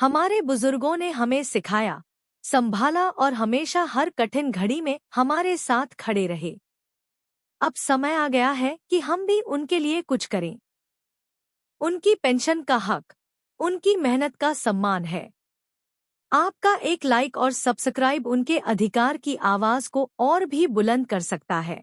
हमारे बुजुर्गों ने हमें सिखाया, संभाला और हमेशा हर कठिन घड़ी में हमारे साथ खड़े रहे। अब समय आ गया है कि हम भी उनके लिए कुछ करें। उनकी पेंशन का हक, उनकी मेहनत का सम्मान है। आपका एक लाइक और सब्सक्राइब उनके अधिकार की आवाज को और भी बुलंद कर सकता है।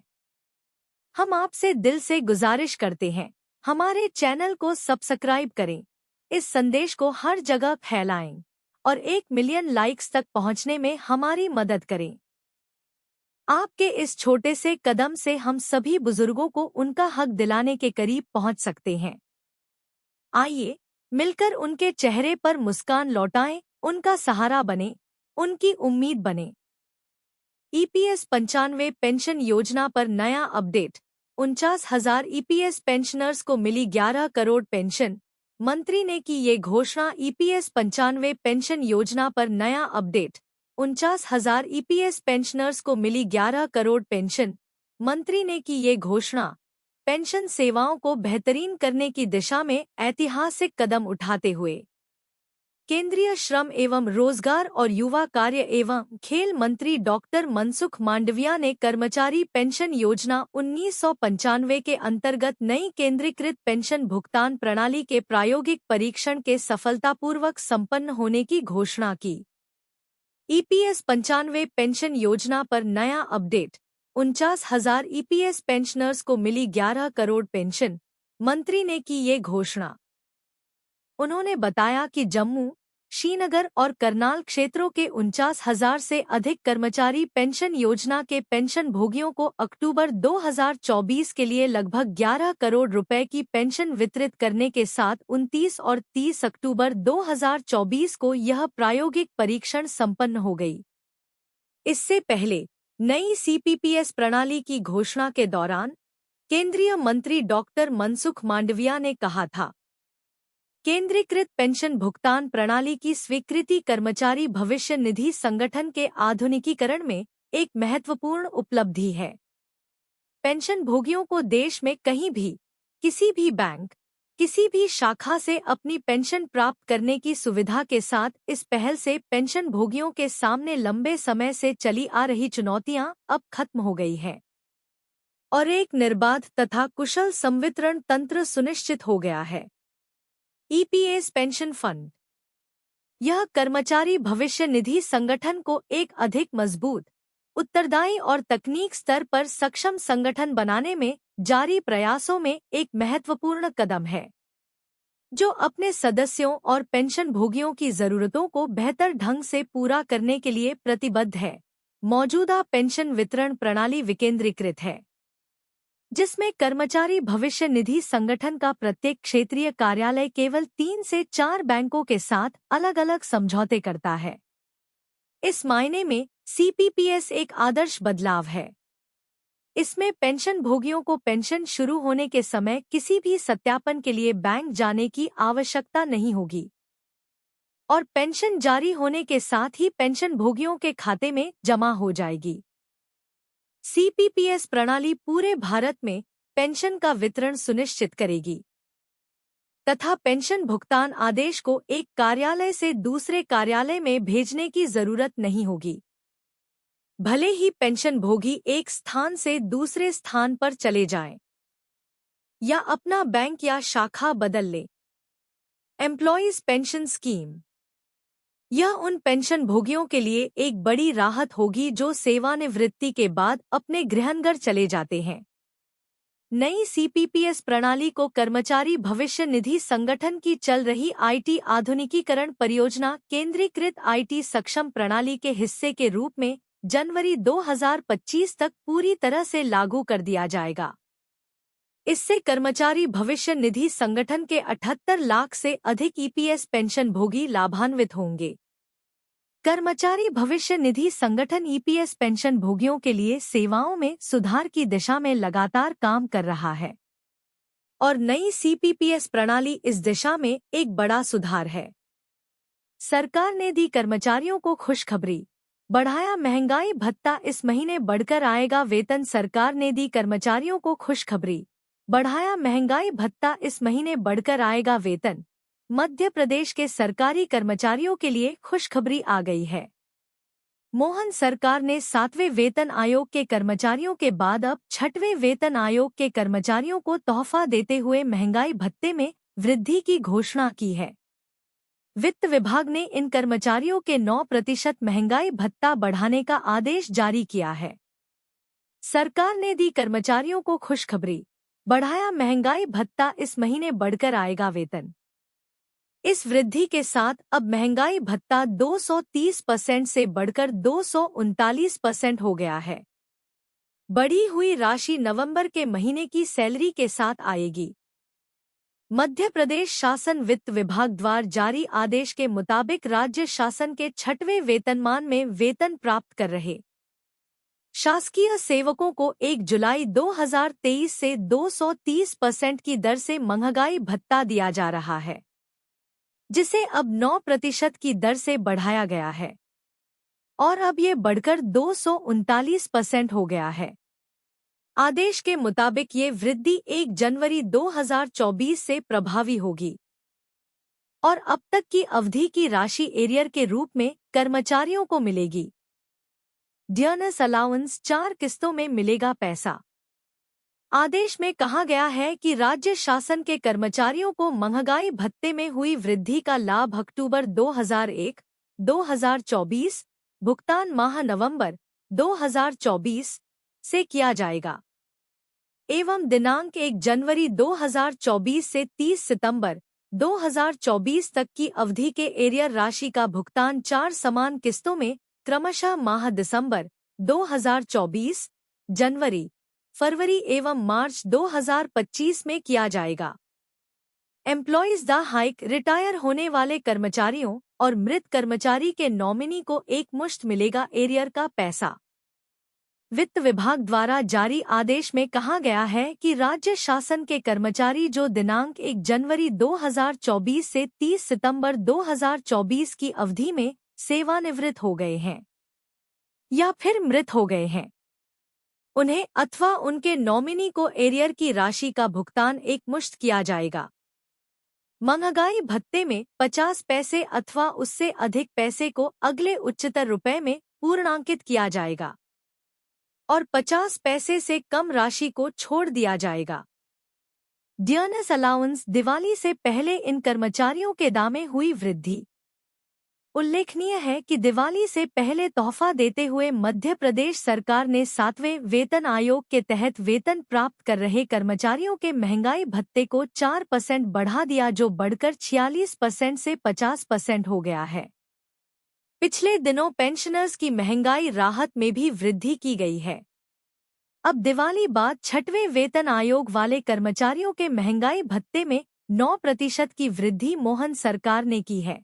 हम आपसे दिल से गुजारिश करते हैं, हमारे चैनल को सब्सक्राइब करें, इस संदेश को हर जगह फैलाएं और 1 मिलियन लाइक्स तक पहुंचने में हमारी मदद करें। आपके इस छोटे से कदम से हम सभी बुजुर्गों को उनका हक दिलाने के करीब पहुंच सकते हैं। आइए मिलकर उनके चेहरे पर मुस्कान लौटाएं, उनका सहारा बने, उनकी उम्मीद बने। ईपीएस 95 पेंशन योजना पर नया अपडेट। 49,000 ईपीएस पेंशनर्स को मिली 11 करोड़ पेंशन। मंत्री ने की ये घोषणा। ईपीएस 95 पेंशन योजना पर नया अपडेट। 49,000 ईपीएस पेंशनर्स को मिली 11 करोड़ पेंशन। मंत्री ने की ये घोषणा पेंशन सेवाओं को बेहतरीन करने की दिशा में ऐतिहासिक कदम उठाते हुए। केंद्रीय श्रम एवं रोजगार और युवा कार्य एवं खेल मंत्री डॉक्टर मनसुख मांडविया ने कर्मचारी पेंशन योजना 1995 के अंतर्गत नई केंद्रीकृत पेंशन भुगतान प्रणाली के प्रायोगिक परीक्षण के सफलतापूर्वक संपन्न होने की घोषणा की। ईपीएस 95 पेंशन योजना पर नया अपडेट। 49,000 ईपीएस पेंशनर्स को मिली 11 करोड़ पेंशन। मंत्री ने की ये घोषणा। उन्होंने बताया कि जम्मू, श्रीनगर और करनाल क्षेत्रों के 49,000 से अधिक कर्मचारी पेंशन योजना के पेंशन भोगियों को अक्टूबर 2024 के लिए लगभग 11 करोड़ रुपए की पेंशन वितरित करने के साथ 29 और 30 अक्टूबर 2024 को यह प्रायोगिक परीक्षण संपन्न हो गई। इससे पहले नई सीपीपीएस प्रणाली की घोषणा के दौरान केंद्रीय मंत्री डॉक्टर मनसुख मांडविया ने कहा था, केंद्रीकृत पेंशन भुगतान प्रणाली की स्वीकृति कर्मचारी भविष्य निधि संगठन के आधुनिकीकरण में एक महत्वपूर्ण उपलब्धि है। पेंशन भोगियों को देश में कहीं भी, किसी भी बैंक, किसी भी शाखा से अपनी पेंशन प्राप्त करने की सुविधा के साथ इस पहल से पेंशन भोगियों के सामने लंबे समय से चली आ रही चुनौतियां अब खत्म हो गई हैं और एक निर्बाध तथा कुशल संवितरण तंत्र सुनिश्चित हो गया है। ईपीएस पेंशन फंड, यह कर्मचारी भविष्य निधि संगठन को एक अधिक मजबूत, उत्तरदायी और तकनीक स्तर पर सक्षम संगठन बनाने में जारी प्रयासों में एक महत्वपूर्ण कदम है, जो अपने सदस्यों और पेंशन भोगियों की जरूरतों को बेहतर ढंग से पूरा करने के लिए प्रतिबद्ध है। मौजूदा पेंशन वितरण प्रणाली विकेंद्रीकृत है, जिसमें कर्मचारी भविष्य निधि संगठन का प्रत्येक क्षेत्रीय कार्यालय केवल 3 से 4 बैंकों के साथ अलग-अलग समझौते करता है। इस मायने में सीपीपीएस एक आदर्श बदलाव है। इसमें पेंशन भोगियों को पेंशन शुरू होने के समय किसी भी सत्यापन के लिए बैंक जाने की आवश्यकता नहीं होगी और पेंशन जारी होने के साथ ही पेंशन भोगियों के खाते में जमा हो जाएगी। सीपीपीएस प्रणाली पूरे भारत में पेंशन का वितरण सुनिश्चित करेगी तथा पेंशन भुगतान आदेश को एक कार्यालय से दूसरे कार्यालय में भेजने की जरूरत नहीं होगी, भले ही पेंशन भोगी एक स्थान से दूसरे स्थान पर चले जाएं या अपना बैंक या शाखा बदल ले। एम्प्लॉयज पेंशन स्कीम, यह उन पेंशन भोगियों के लिए एक बड़ी राहत होगी जो सेवानिवृत्ति के बाद अपने गृहनगर चले जाते हैं। नई सीपीपीएस प्रणाली को कर्मचारी भविष्य निधि संगठन की चल रही आईटी आधुनिकीकरण परियोजना केंद्रीकृत आईटी सक्षम प्रणाली के हिस्से के रूप में जनवरी 2025 तक पूरी तरह से लागू कर दिया जाएगा। इससे कर्मचारी भविष्य निधि संगठन के 78 लाख से अधिक ईपीएस पेंशन भोगी लाभान्वित होंगे। कर्मचारी भविष्य निधि संगठन ईपीएस पेंशन भोगियों के लिए सेवाओं में सुधार की दिशा में लगातार काम कर रहा है और नई सीपीपीएस प्रणाली इस दिशा में एक बड़ा सुधार है। सरकार ने दी कर्मचारियों को खुशखबरी, बढ़ाया महंगाई भत्ता, इस महीने बढ़कर आएगा वेतन। सरकार ने दी कर्मचारियों को खुशखबरी, बढ़ाया महंगाई भत्ता, इस महीने बढ़कर आएगा वेतन। मध्य प्रदेश के सरकारी कर्मचारियों के लिए खुशखबरी आ गई है। मोहन सरकार ने 7वें वेतन आयोग के कर्मचारियों के बाद अब 6वें वेतन आयोग के कर्मचारियों को तोहफा देते हुए महंगाई भत्ते में वृद्धि की घोषणा की है। वित्त विभाग ने इन कर्मचारियों के 9% महंगाई भत्ता बढ़ाने का आदेश जारी किया है। सरकार ने दी कर्मचारियों को खुशखबरी, बढ़ाया महंगाई भत्ता, इस महीने बढ़कर आएगा वेतन। इस वृद्धि के साथ अब महंगाई भत्ता 230% से बढ़कर 239% हो गया है। बढ़ी हुई राशि नवंबर के महीने की सैलरी के साथ आएगी। मध्य प्रदेश शासन वित्त विभाग द्वारा जारी आदेश के मुताबिक राज्य शासन के 6वें वेतनमान में वेतन प्राप्त कर रहे शासकीय सेवकों को 1 जुलाई 2023 से 230% की दर से महंगाई भत्ता दिया जा रहा है, जिसे अब 9% की दर से बढ़ाया गया है और अब ये बढ़कर 239% हो गया है। आदेश के मुताबिक ये वृद्धि 1 जनवरी 2024 से प्रभावी होगी और अब तक की अवधि की राशि एरियर के रूप में कर्मचारियों को मिलेगी। डियरनेस अलाउंस 4 किस्तों में मिलेगा पैसा। आदेश में कहा गया है कि राज्य शासन के कर्मचारियों को महंगाई भत्ते में हुई वृद्धि का लाभ अक्टूबर 2024 भुगतान माह नवंबर 2024 से किया जाएगा एवं दिनांक 1 जनवरी 2024 से 30 सितंबर 2024 तक की अवधि के एरियर राशि का भुगतान 4 समान किस्तों में क्रमशः माह दिसंबर 2024, जनवरी, फरवरी एवं मार्च 2025 में किया जाएगा। एम्प्लॉइज द हाइक रिटायर होने वाले कर्मचारियों और मृत कर्मचारी के नॉमिनी को एकमुश्त मिलेगा एरियर का पैसा। वित्त विभाग द्वारा जारी आदेश में कहा गया है कि राज्य शासन के कर्मचारी जो दिनांक 1 जनवरी 2024 से 30 सितंबर 2024 की अवधि में सेवानिवृत्त हो गए हैं या फिर मृत हो गए हैं, उन्हें अथवा उनके नॉमिनी को एरियर की राशि का भुगतान एकमुश्त किया जाएगा। महंगाई भत्ते में 50 पैसे अथवा उससे अधिक पैसे को अगले उच्चतर रुपए में पूर्णांकित किया जाएगा और 50 पैसे से कम राशि को छोड़ दिया जाएगा। डियरनेस अलाउंस दिवाली से पहले इन कर्मचारियों के दाम में हुई वृद्धि। उल्लेखनीय है कि दिवाली से पहले तोहफा देते हुए मध्य प्रदेश सरकार ने 7वें वेतन आयोग के तहत वेतन प्राप्त कर रहे कर्मचारियों के महंगाई भत्ते को 4% बढ़ा दिया, जो बढ़कर 46% से 50% हो गया है। पिछले दिनों पेंशनर्स की महंगाई राहत में भी वृद्धि की गई है। अब दिवाली बाद 6वें वेतन आयोग वाले कर्मचारियों के महंगाई भत्ते में 9% की वृद्धि मोहन सरकार ने की है।